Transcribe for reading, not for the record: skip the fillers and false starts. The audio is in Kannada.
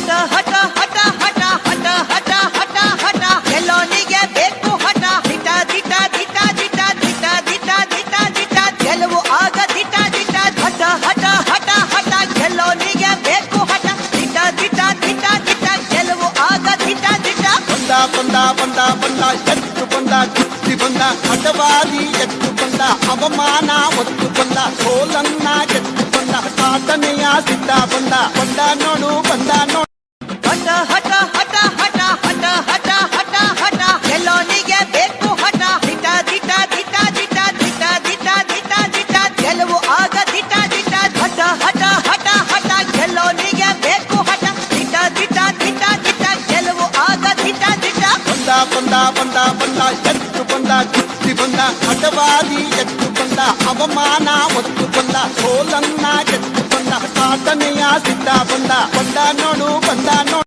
ಹಠ ಹಠ ಹಠ ಹಠ ಹಠ ಹಠ ಹಠ ಹಠ ಗೆಲ್ಲೋನಿಗೆ ಬೇಕು ಹಠ ದಿಟ ದಿಟ ದಿಟ ದಿಟ ದಿಟ ದಿಟ ದಿಟ ದಿಟ ಗೆಲುವು ಆಗ ದಿಟ ದಿಟ ಹಠ ಹಠ ಹಠ ಹಠ ಗೆಲ್ಲೋನಿಗೆ ಬೇಕು ಹಠ ದಿಟ ದಿಟ ದಿಟ ದಿಟ ಗೆಲುವು ಆಗ ದಿಟ ದಿಟ ಬಂದ ಬಂದ ಬಂದ ಬಂದ ಎತ್ತು ಬಂದ ಕುಸ್ತಿ ಬಂದ ಹಠವಾದಿ ಎತ್ತು ಬಂದ ಅವಮಾನ ಒತ್ತು ಬಂದ ಸೋಲನ್ನ ಎತ್ತು ಬಂದ ಸಾಧನೆಯ ಸಿದ್ಧ ಬಂದ ಬಂದ ನೋಡು ಬಂದ ನೋಡು ಹಠ ಹಠ ಹಠ ಹಠ ಹಠ ಹಠ ಹಠ ಹಠ ಗೆಲ್ಲೋನಿಗೆ ಬೇಕು ಹಠ ದಿಟ ದಿಟ ದಿಟ ದಿಟ ದಿಟ ದಿಟ ದಿಟ ದಿಟ ಗೆಲುವು ಆಗ ದಿಟ ದಿಟ ಹಠ ಹಠ ಹಠ ಹಠ ಗೆಲ್ಲೋನಿಗೆ ಬೇಕು ಹಠ ದಿಟ ದಿಟ ದಿಟ ದಿಟ ಗೆಲುವು ಆಗ ದಿಟ ದಿಟ ಬಂದ ಬಂದ ಬಂದ ಬಂದ ಎತ್ತು ಬಂದ ಕುಸ್ತಿ ಬಂದ ಹಠವಾದಿ ಎತ್ತು ಬಂದ ಅವಮಾನ ಒತ್ತು ಬಂದ ಸೋಲನ್ನ ಎತ್ತು ಬಂದ ಸಾಧನೆಯ ಸಿದ್ಧ ಬಂದ ಬಂದ ನೋಡು ಬಂದ ನೋಡು